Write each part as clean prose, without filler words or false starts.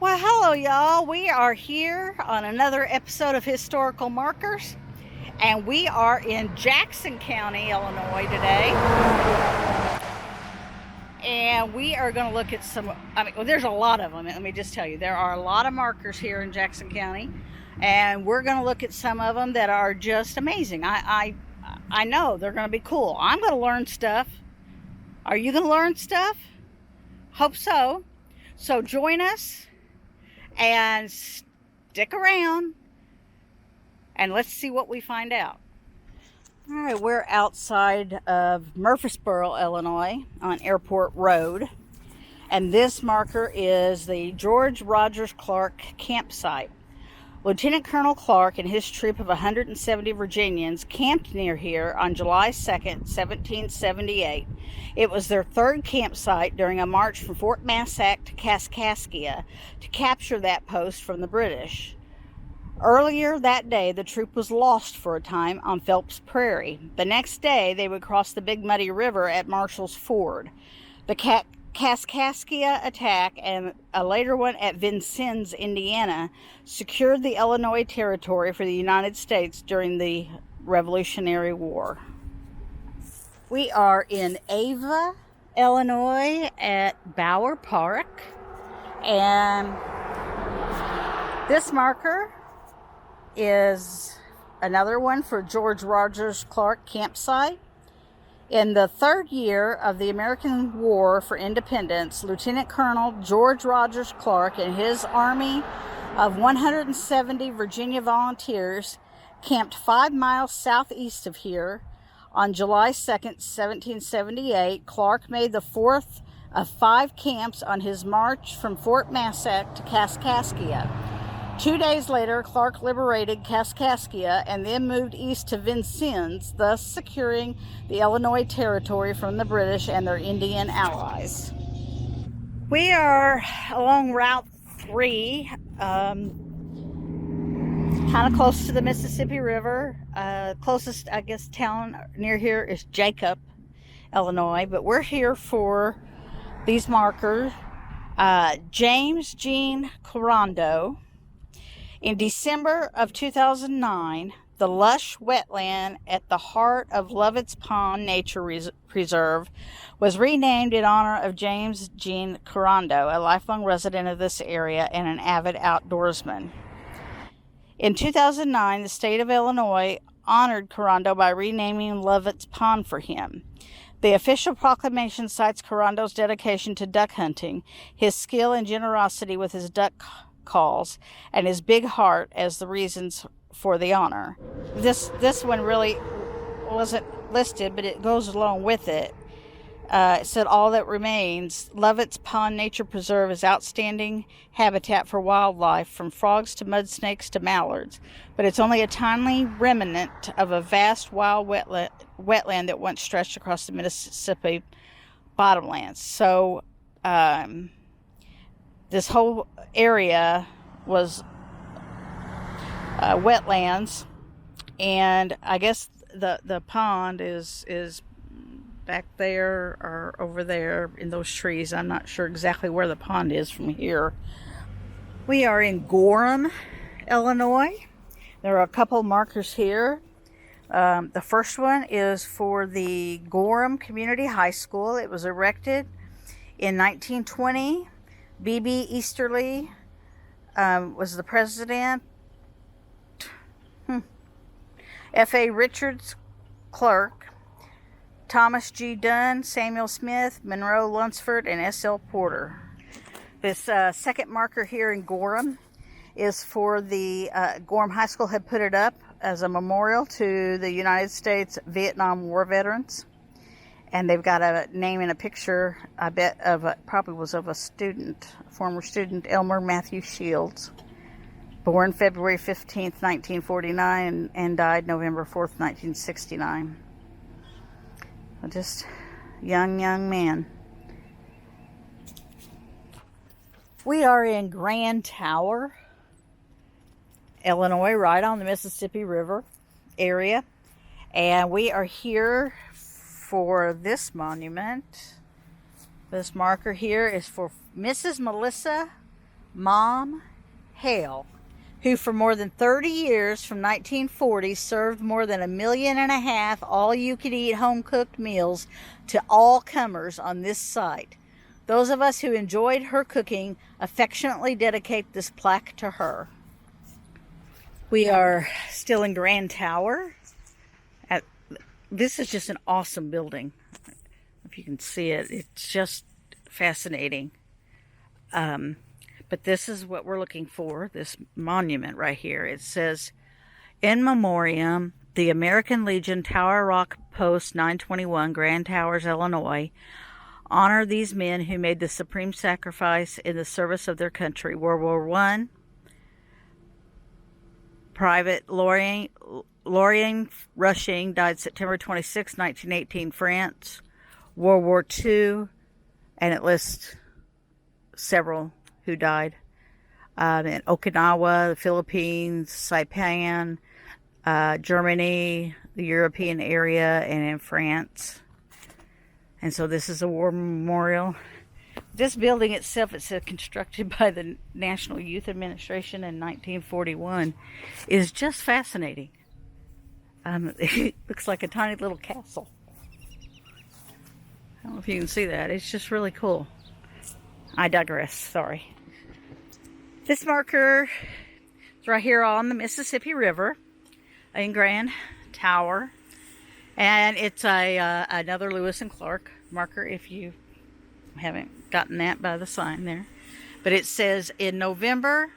Well, hello, y'all. We are here on another episode of Historical Markers, and we are in Jackson County, Illinois today. And we are going to look at well, there's a lot of them. Let me just tell you, there are a lot of markers here in Jackson County, and we're going to look at some of them that are just amazing. I know they're going to be cool. I'm going to learn stuff. Are you going to learn stuff? Hope so. So join us and stick around and let's see what we find out. All right, we're outside of Murphysboro, Illinois on Airport Road, and this marker is the George Rogers Clark campsite. Lieutenant Colonel Clark and his troop of 170 Virginians camped near here on July 2nd, 1778. It was their third campsite during a march from Fort Massac to Kaskaskia to capture that post from the British. Earlier that day, the troop was lost for a time on Phelps Prairie. The next day, they would cross the Big Muddy River at Marshall's Ford. The Kaskaskia attack and a later one at Vincennes, Indiana, secured the Illinois Territory for the United States during the Revolutionary War. We are in Ava, Illinois at Bower Park, and this marker is another one for George Rogers Clark campsite. In the third year of the American War for Independence, Lieutenant Colonel George Rogers Clark and his army of 170 Virginia volunteers camped 5 miles southeast of here. On July 2nd, 1778, Clark made the fourth of 5 camps on his march from Fort Massac to Kaskaskia. 2 days later, Clark liberated Kaskaskia and then moved east to Vincennes, thus securing the Illinois Territory from the British and their Indian allies. We are along Route 3, kind of close to the Mississippi River. Closest, I guess, town near here is Jacob, Illinois, but we're here for these markers. James Jean Carbondale. In December of 2009, the lush wetland at the heart of Lovett's Pond Nature Preserve was renamed in honor of James Jean Carbondale, a lifelong resident of this area and an avid outdoorsman. In 2009, the state of Illinois honored Carbondale by renaming Lovett's Pond for him. The official proclamation cites Carbondale's dedication to duck hunting, his skill and generosity with his duck calls, and his big heart as the reasons for the honor. This one really wasn't listed, but it goes along with it. It said all that remains. Lovett's Pond Nature Preserve is outstanding habitat for wildlife, from frogs to mud snakes to mallards, but it's only a tiny remnant of a vast wild wetland that once stretched across the Mississippi bottomlands. So this whole area was wetlands, and I guess the pond is back there or over there in those trees. I'm not sure exactly where the pond is from here. We are in Gorham, Illinois. There are a couple markers here. The first one is for the Gorham Community High School. It was erected in 1920. B.B. Easterly was the president. F.A. Richards clerk. Thomas G. Dunn, Samuel Smith, Monroe Lunsford, and S.L. Porter. This second marker here in Gorham is for the Gorham High School had put it up as a memorial to the United States Vietnam War veterans. And they've got a name and a picture, I bet, probably was of a student, a former student, Elmer Matthew Shields, born February 15th, 1949, and died November 4th, 1969. Just young man. We are in Grand Tower, Illinois, right on the Mississippi River area. And we are here for this monument. This marker here is for Mrs. Melissa Mom Hale, who for more than 30 years from 1940 served more than 1.5 million all-you-can-eat home-cooked meals to all comers on this site. Those of us who enjoyed her cooking affectionately dedicate this plaque to her. We are still in Grand Tower. This is just an awesome building. If you can see it, it's just fascinating. But this is what we're looking for, this monument right here. It says, "In Memoriam, the American Legion, Tower Rock Post 921, Grand Towers, Illinois, honor these men who made the supreme sacrifice in the service of their country. World War I, Private Lorien Rushing died September 26, 1918, France. World War II, and it lists several who died in Okinawa, the Philippines, Saipan, Germany, the European area, and in France. And so this is a war memorial. This building itself, it said constructed by the National Youth Administration in 1941, is just fascinating. It looks like a tiny little castle. I don't know if you can see that. It's just really cool. I digress, sorry. This marker is right here on the Mississippi River in Grand Tower. And it's another Lewis and Clark marker, if you haven't gotten that by the sign there. But it says, in November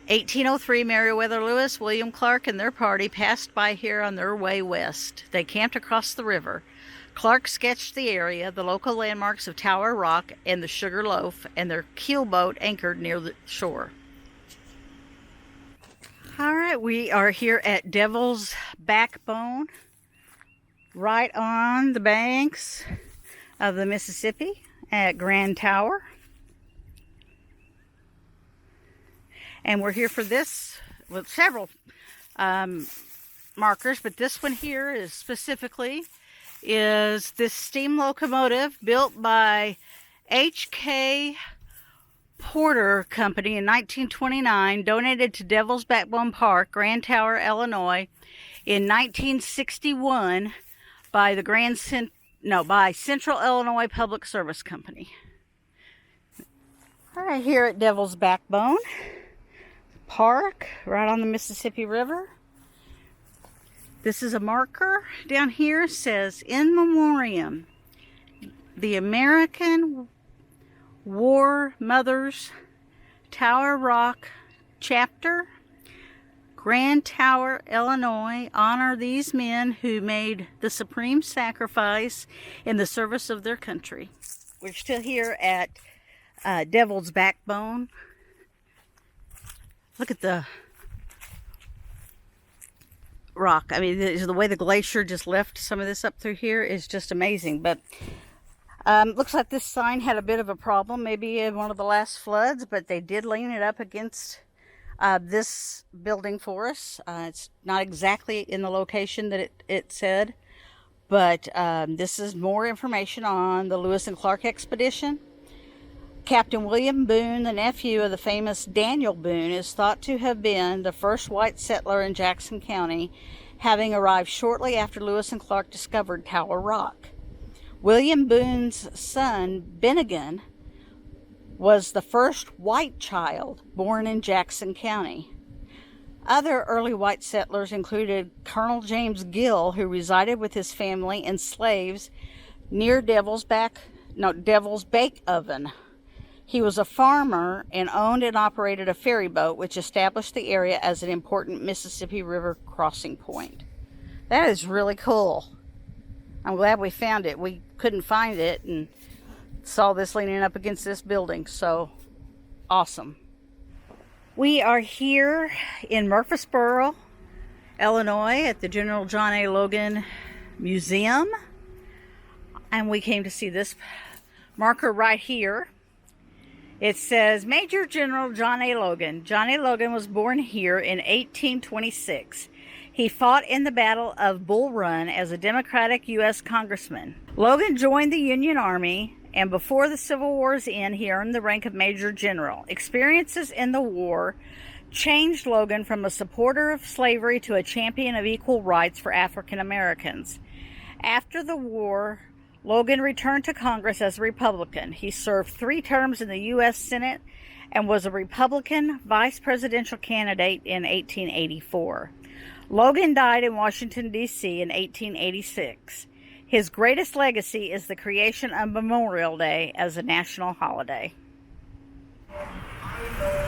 1803, Meriwether Lewis, William Clark, and their party passed by here on their way west. They camped across the river. Clark sketched the area, the local landmarks of Tower Rock and the Sugar Loaf, and their keelboat anchored near the shore. All right, we are here at Devil's Backbone, right on the banks of the Mississippi at Grand Tower. And we're here for this with several markers, but this one here is specifically this steam locomotive built by H.K. Porter Company in 1929, donated to Devil's Backbone Park, Grand Tower, Illinois, in 1961 by the by Central Illinois Public Service Company. All right, here at Devil's Backbone Park, right on the Mississippi River. This is a marker down here, says, in memoriam, the American War Mothers Tower Rock Chapter, Grand Tower, Illinois, honor these men who made the supreme sacrifice in the service of their country. We're still here at Devil's Backbone. Look at the rock. I mean, the way the glacier just left some of this up through here is just amazing. But looks like this sign had a bit of a problem, maybe in one of the last floods, but they did lean it up against this building for us. It's not exactly in the location that it said, but this is more information on the Lewis and Clark expedition. Captain William Boone, the nephew of the famous Daniel Boone, is thought to have been the first white settler in Jackson County, having arrived shortly after Lewis and Clark discovered Tower Rock. William Boone's son, Bennigan, was the first white child born in Jackson County. Other early white settlers included Colonel James Gill, who resided with his family and slaves near Devil's Bake Oven. He was a farmer and owned and operated a ferry boat, which established the area as an important Mississippi River crossing point. That is really cool. I'm glad we found it. We couldn't find it and saw this leaning up against this building, so awesome. We are here in Murphysboro, Illinois at the General John A. Logan Museum, and we came to see this marker right here. It says, Major General John A. Logan. John A. Logan was born here in 1826. He fought in the Battle of Bull Run as a Democratic U.S. Congressman. Logan joined the Union Army and before the Civil War's end, he earned the rank of Major General. Experiences in the war changed Logan from a supporter of slavery to a champion of equal rights for African Americans. After the war, Logan returned to Congress as a Republican. He served 3 terms in the U.S. Senate and was a Republican vice presidential candidate in 1884. Logan died in Washington, D.C. in 1886. His greatest legacy is the creation of Memorial Day as a national holiday.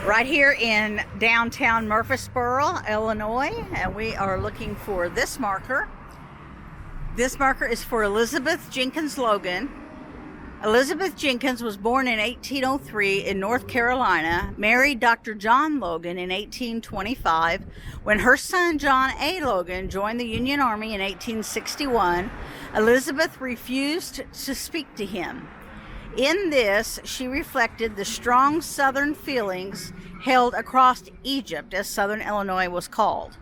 Right here in downtown Murphysboro, Illinois, and we are looking for this marker. This marker is for Elizabeth Jenkins Logan. Elizabeth Jenkins was born in 1803 in North Carolina, married Dr. John Logan in 1825. When her son John A. Logan joined the Union Army in 1861, Elizabeth refused to speak to him. In this, she reflected the strong Southern feelings held across Egypt, as Southern Illinois was called.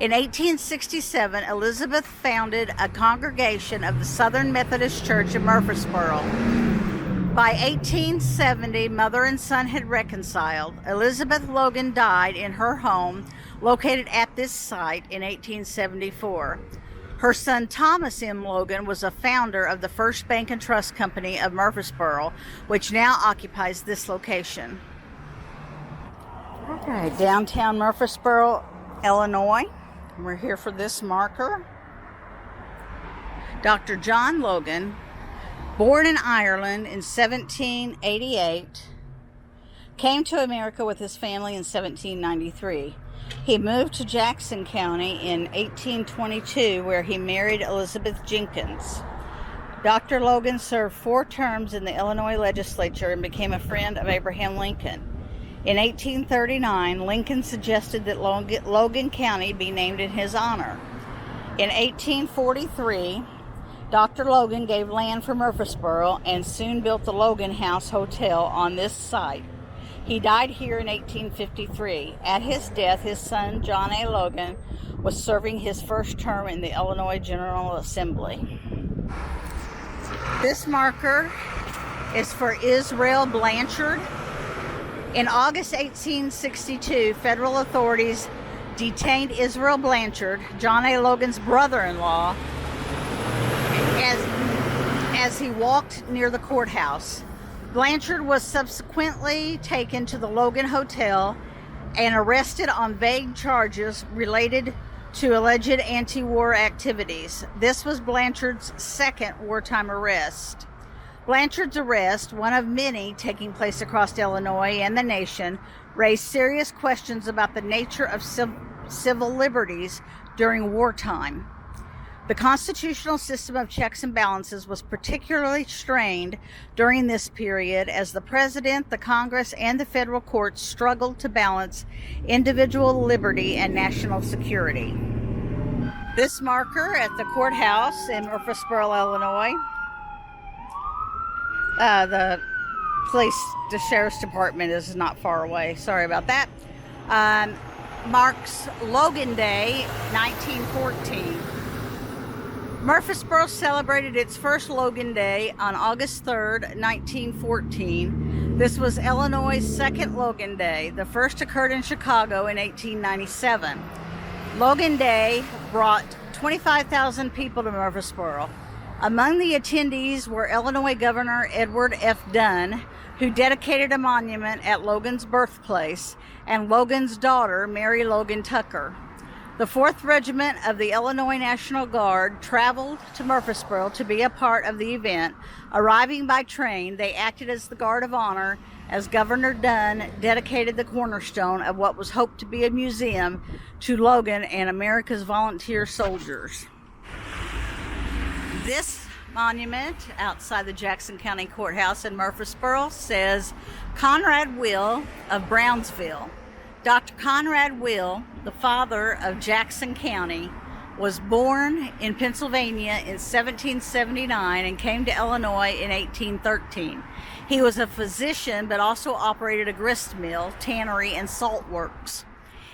In 1867, Elizabeth founded a congregation of the Southern Methodist Church in Murphysboro. By 1870, mother and son had reconciled. Elizabeth Logan died in her home, located at this site, in 1874. Her son Thomas M. Logan was a founder of the First Bank and Trust Company of Murphysboro, which now occupies this location. Okay, downtown Murphysboro, Illinois. We're here for this marker. Dr. John Logan, born in Ireland in 1788, came to America with his family in 1793. He moved to Jackson County in 1822, where he married Elizabeth Jenkins. Dr. Logan served 4 terms in the Illinois legislature and became a friend of Abraham Lincoln. In 1839, Lincoln suggested that Logan County be named in his honor. In 1843, Dr. Logan gave land for Murphysboro and soon built the Logan House Hotel on this site. He died here in 1853. At his death, his son, John A. Logan, was serving his first term in the Illinois General Assembly. This marker is for Israel Blanchard. In August 1862, federal authorities detained Israel Blanchard, John A. Logan's brother-in-law, as he walked near the courthouse. Blanchard was subsequently taken to the Logan Hotel and arrested on vague charges related to alleged anti-war activities. This was Blanchard's second wartime arrest. Blanchard's arrest, one of many taking place across Illinois and the nation, raised serious questions about the nature of civil liberties during wartime. The constitutional system of checks and balances was particularly strained during this period as the president, the Congress, and the federal courts struggled to balance individual liberty and national security. This marker at the courthouse in Murphysboro, Illinois, the sheriff's department is not far away. Sorry about that. Marks Logan Day, 1914. Murphysboro celebrated its first Logan Day on August 3rd, 1914. This was Illinois' second Logan Day. The first occurred in Chicago in 1897. Logan Day brought 25,000 people to Murphysboro. Among the attendees were Illinois Governor Edward F. Dunn, who dedicated a monument at Logan's birthplace, and Logan's daughter, Mary Logan Tucker. The 4th Regiment of the Illinois National Guard traveled to Murphysboro to be a part of the event. Arriving by train, they acted as the guard of honor as Governor Dunn dedicated the cornerstone of what was hoped to be a museum to Logan and America's volunteer soldiers. This monument outside the Jackson County Courthouse in Murphysboro says Conrad Will of Brownsville. Dr. Conrad Will, the father of Jackson County, was born in Pennsylvania in 1779 and came to Illinois in 1813. He was a physician but also operated a grist mill, tannery, and salt works.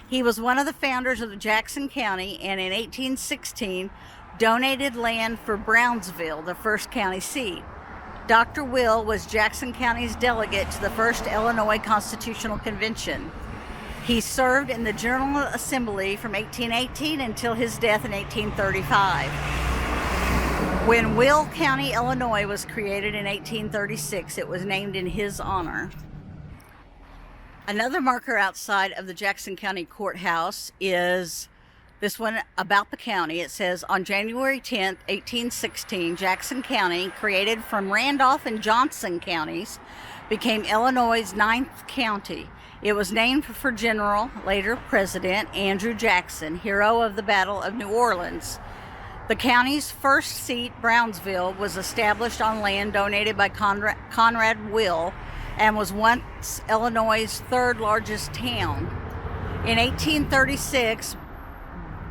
He was one of the founders of Jackson County and in 1816 donated land for Brownsville, the first county seat. Dr. Will was Jackson County's delegate to the first Illinois Constitutional Convention. He served in the General Assembly from 1818 until his death in 1835. When Will County, Illinois was created in 1836, it was named in his honor. Another marker outside of the Jackson County Courthouse is this one about the county. It says, on January 10th, 1816, Jackson County, created from Randolph and Johnson counties, became Illinois' 9th county. It was named for General, later President, Andrew Jackson, hero of the Battle of New Orleans. The county's first seat, Brownsville, was established on land donated by Conrad Will and was once Illinois' third largest town. In 1836,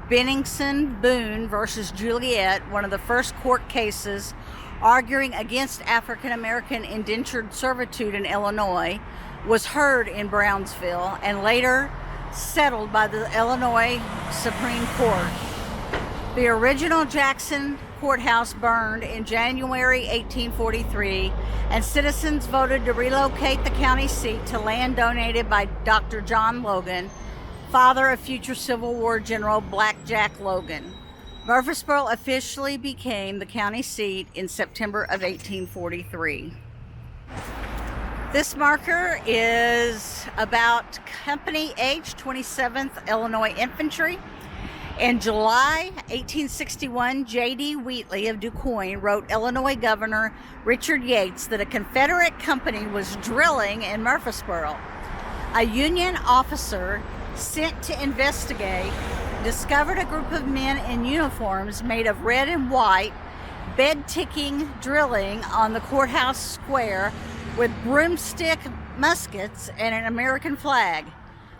Benningsen Boone versus Juliet, one of the first court cases arguing against African American indentured servitude in Illinois, was heard in Brownsville and later settled by the Illinois Supreme Court. The original Jackson courthouse burned in January 1843, and citizens voted to relocate the county seat to land donated by Dr. John Logan, father of future Civil War General Black Jack Logan. Murphysboro officially became the county seat in September of 1843. This marker is about Company H, 27th Illinois Infantry. In July 1861, J.D. Wheatley of DuQuoin wrote Illinois Governor Richard Yates that a Confederate company was drilling in Murphysboro. A Union officer sent to investigate discovered a group of men in uniforms made of red and white, bed-ticking drilling on the courthouse square with broomstick muskets and an American flag.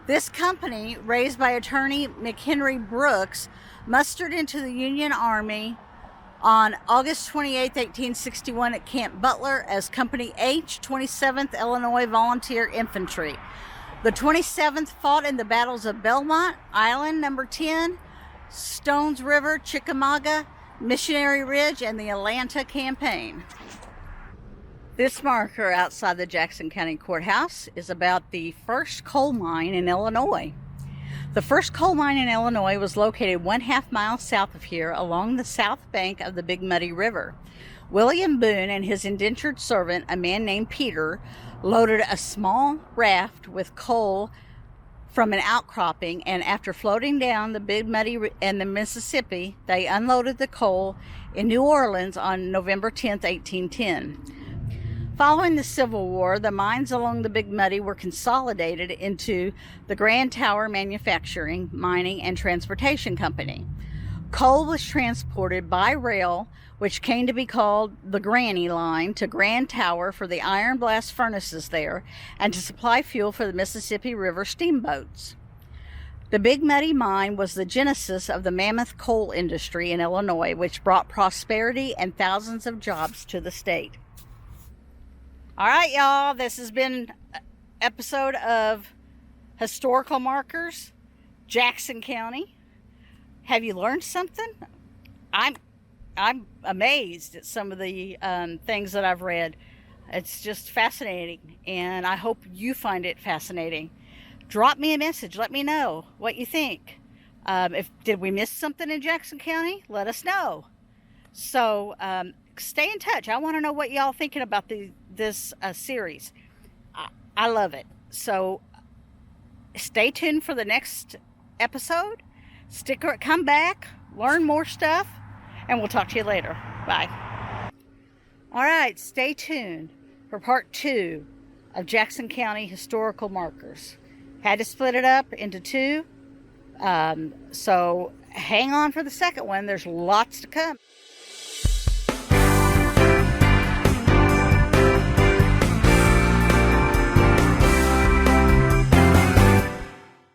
This company, raised by attorney McHenry Brooks, mustered into the Union Army on August 28, 1861 at Camp Butler as Company H, 27th Illinois Volunteer Infantry. The 27th fought in the battles of Belmont, Island No. 10, Stones River, Chickamauga, Missionary Ridge, and the Atlanta Campaign. This marker outside the Jackson County Courthouse is about the first coal mine in Illinois. The first coal mine in Illinois was located 1/2 mile south of here along the south bank of the Big Muddy River. William Boone and his indentured servant, a man named Peter, loaded a small raft with coal from an outcropping, and after floating down the Big Muddy and the Mississippi, they unloaded the coal in New Orleans on November 10, 1810. Following the Civil War, the mines along the Big Muddy were consolidated into the Grand Tower Manufacturing, Mining, and Transportation Company. Coal was transported by rail, which came to be called the Granny Line, to Grand Tower for the iron blast furnaces there and to supply fuel for the Mississippi River steamboats. The Big Muddy Mine was the genesis of the mammoth coal industry in Illinois, which brought prosperity and thousands of jobs to the state. All right, y'all, this has been an episode of Historical Markers, Jackson County. Have you learned something? I'm amazed at some of the things that I've read. It's just fascinating, and I hope you find it fascinating. Drop me a message. Let me know what you think. Did we miss something in Jackson County? Let us know. So stay in touch. I want to know what y'all thinking about this series. I love it. So stay tuned for the next episode. Come back, learn more stuff, and we'll talk to you later. Bye. All right, stay tuned for part 2 of Jackson County Historical Markers. Had to split it up into 2. So hang on for the second one. There's lots to come.